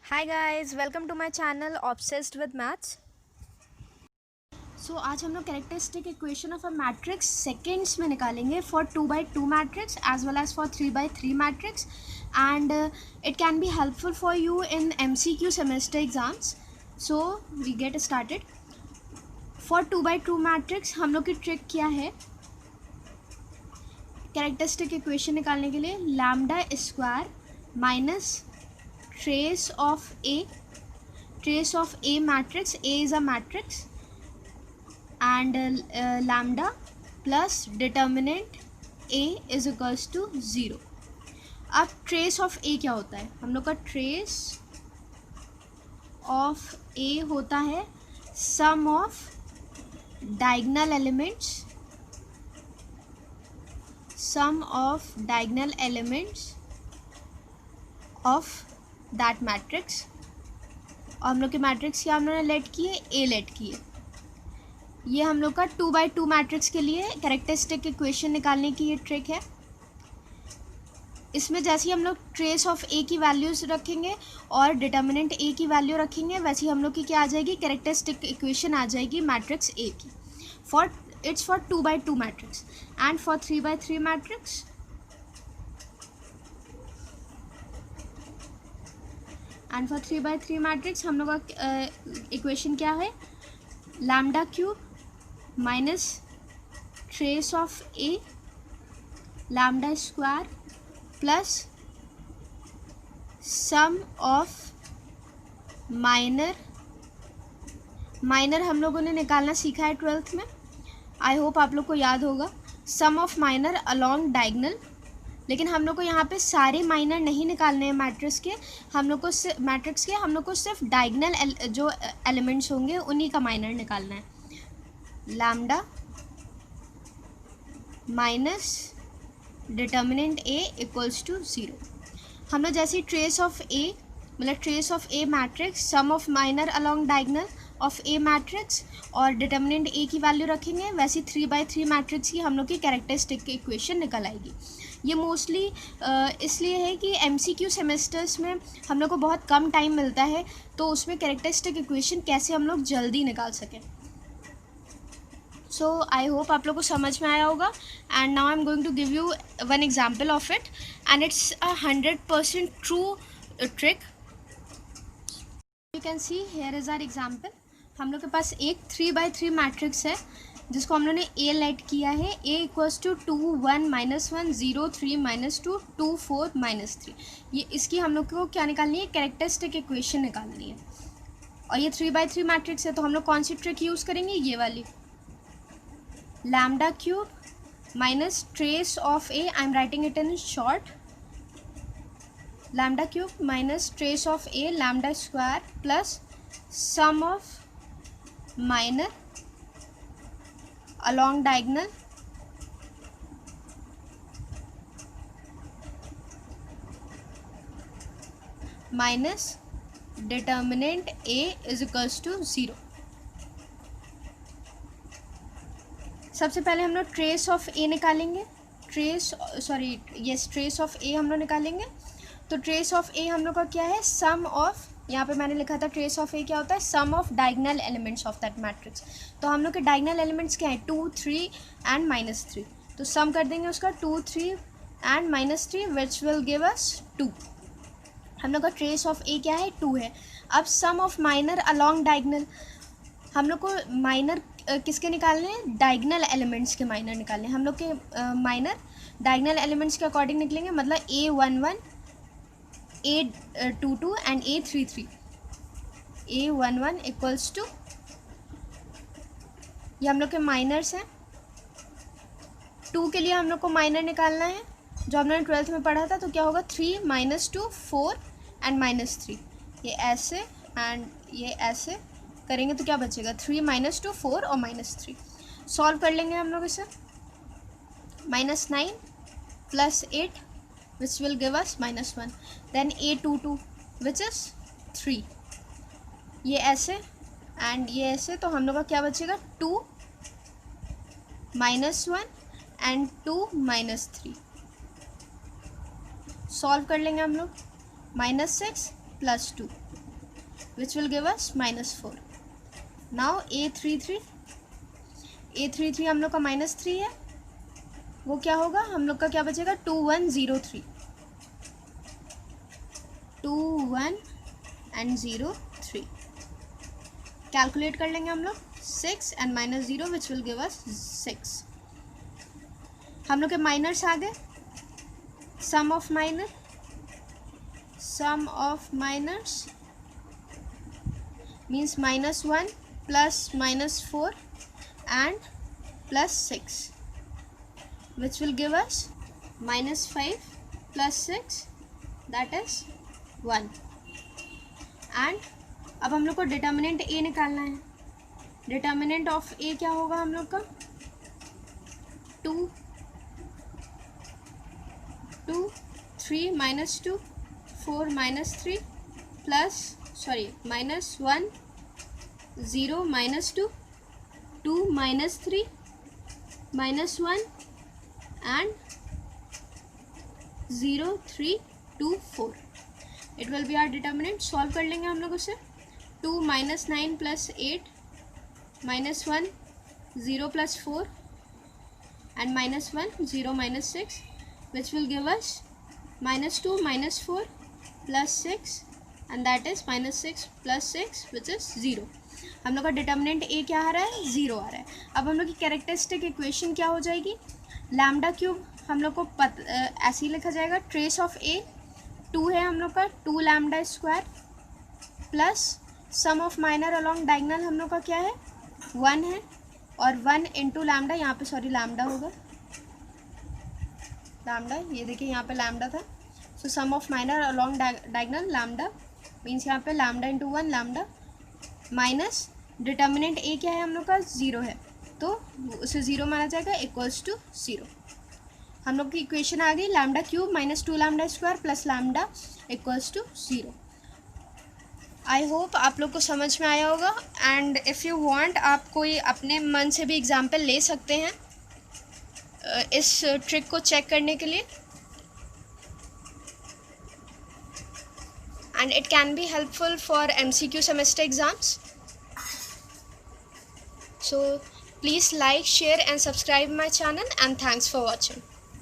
Hi guys, welcome to my channel Obsessed with Maths. सो आज हम लोग characteristic equation of a matrix seconds में निकालेंगे for 2x2 matrix as well as for 3x3 matrix and it can be helpful for you in MCQ semester exams. So we get started. For 2x2 matrix हम लोग की trick क्या है characteristic equation निकालने के लिए? Lambda square minus trace of A matrix. A is a matrix and lambda plus determinant a is equals to 0. अब trace of ए क्या होता है? हम लोग का ट्रेस ऑफ ए होता है sum of diagonal elements of that matrix. और हम लोग के मैट्रिक्स क्या हमने लेट किए? ए लेट किए. ये हम लोग का 2x2 मैट्रिक्स के लिए कैरेक्टरिस्टिक इक्वेशन निकालने की ये ट्रिक है. इसमें जैसे ही हम लोग ट्रेस ऑफ ए की वैल्यूज रखेंगे और डिटर्मिनेंट ए की वैल्यू रखेंगे, वैसे ही हम लोग की क्या आ जाएगी? कैरेक्टरिस्टिक इक्वेशन आ जाएगी मैट्रिक्स ए की. It's for 2x2 matrix and for 3x3 matrix हम लोग का इक्वेशन क्या है? Lambda cube minus trace of A lambda square plus sum of minor हम लोगों ने निकालना सीखा है 12th में. आई होप आप लोग को याद होगा. सम ऑफ माइनर अलॉन्ग डायगनल. लेकिन हम लोग को यहाँ पे सारे माइनर नहीं निकालने हैं मैट्रिक्स के. हम लोग को सिर्फ डायगनल जो एलिमेंट्स होंगे उन्हीं का माइनर निकालना है. Lambda minus determinant A equals to 0. हम लोग जैसे trace of A matrix sum of minor along diagonal of A matrix और डिटर्मिनेंट ए की वैल्यू रखेंगे, वैसे 3x3 मैट्रिक्स की हम लोग की कैरेक्टरिस्टिक इक्वेशन निकल आएगी. ये मोस्टली इसलिए है कि MCQ सेमेस्टर्स में हम लोग को बहुत कम टाइम मिलता है, तो उसमें कैरेक्टरिस्टिक इक्वेशन कैसे हम लोग जल्दी निकाल सकें. सो आई होप आप लोग को समझ में आया होगा. And now I am going to give you one example of it and it's 100% true trick. You can see here is our example. हम लोग के पास एक 3x3 मैट्रिक्स है जिसको हम लोग ने ए लेट किया है. ए इक्वल्स टू 2 1 -1 0 3 -2 2 4 -3. ये इसकी हम लोग को क्या निकालनी है? कैरेक्टरिस्टिक इक्वेशन निकालनी है. और ये 3x3 मैट्रिक्स है, तो हम लोग कौन सी ट्रिक यूज़ करेंगे? ये वाली. Lambda cube minus trace of A, I am writing it in short. Lambda cube minus trace of A lambda square plus sum of minor along diagonal minus determinant a is equals to 0. सबसे पहले हम लोग trace of ए निकालेंगे. Trace of ए हम लोग निकालेंगे. तो trace of ए हम लोग का क्या है? सम ऑफ, यहाँ पे मैंने लिखा था ट्रेस ऑफ ए क्या होता है? Sum of diagonal elements of that matrix. तो हम लोग के डायगनल एलिमेंट्स क्या हैं? 2 3 एंड -3. तो सम कर देंगे उसका 2 3 and -3 which will give us 2. हम लोग का ट्रेस ऑफ ए क्या है? 2 है. अब सम ऑफ माइनर अलॉन्ग डायगनल. हम लोग को माइनर किसके निकालने हैं? डायगनल एलिमेंट्स के माइनर निकालने हैं. हम लोग के माइनर डायगनल एलिमेंट्स के अकॉर्डिंग निकलेंगे. मतलब A11 A22 and A33. A11 equals to, ये हम लोग के माइनर्स हैं. 2 के लिए हम लोग को माइनर निकालना है जो हमने 12th में पढ़ा था. तो क्या होगा? 3 -2 4 एंड -3. ये ऐसे एंड ये ऐसे करेंगे तो क्या बचेगा? 3 -2 4 और -3. सॉल्व कर लेंगे हम लोग इसे. -9 + 8 which will give us -1. then A22 which is 3. ये ऐसे एंड ये ऐसे, तो हम लोग का क्या बचेगा? 2 -1 एंड 2 -3. सॉल्व कर लेंगे हम लोग. -6 + 2 which will give us -4. Now A33 हम लोग का -3 है, वो क्या होगा, हम लोग का क्या बचेगा 2103, 2103 कैलकुलेट कर लेंगे हम लोग 6 and -0 which will give us 6. हम लोग के माइनर्स आ गए. सम of minors means -1 plus -4 and +6 which will give us -5 plus 6 that is 1. and अब हम लोग को डिटर्मिनेंट ए निकालना है. डिटर्मिनेंट ऑफ ए क्या होगा हम लोग का 2 3 -2 4 -3 plus -1 0 -2 2 -3 -1 and 0 3 2 4. It will be our determinant. Solve कर लेंगे हम लोग उसे. 2 -9 + 8 -1 0 + 4 and -1 0 -6 which will give us -2 -4 + 6 and that is -6 + 6 which is 0. हम लोग का डिटर्मिनेंट ए क्या आ रहा है 0 आ रहा है. अब हम लोग की कैरेक्टरिस्टिक इक्वेशन क्या हो जाएगी, लैम्डा क्यूब हम लोग को ऐसे ही लिखा जाएगा. ट्रेस ऑफ ए 2 है हम लोग का 2 lambda square plus sum of minor along diagonal हम लोग का क्या है 1 है और 1 × लैम्डा. यहाँ पे लैम्डा होगा, लैम्डा ये देखिए यहाँ पे लैम्डा था. So sum of minor along diagonal lambda means यहाँ पे lambda × 1 lambda minus determinant A क्या है हम लोग का 0 है तो उसे 0 माना जाएगा इक्वल्स टू 0. हम लोग की इक्वेशन आ गई lambda cube -2 lambda square plus lambda equals to 0. I hope आप लोग को समझ में आया होगा. एंड इफ़ यू वांट आप कोई अपने मन से भी एग्जाम्पल ले सकते हैं इस ट्रिक को चेक करने के लिए. And it can be helpful for MCQ semester exams. So please like, share and subscribe my channel and thanks for watching.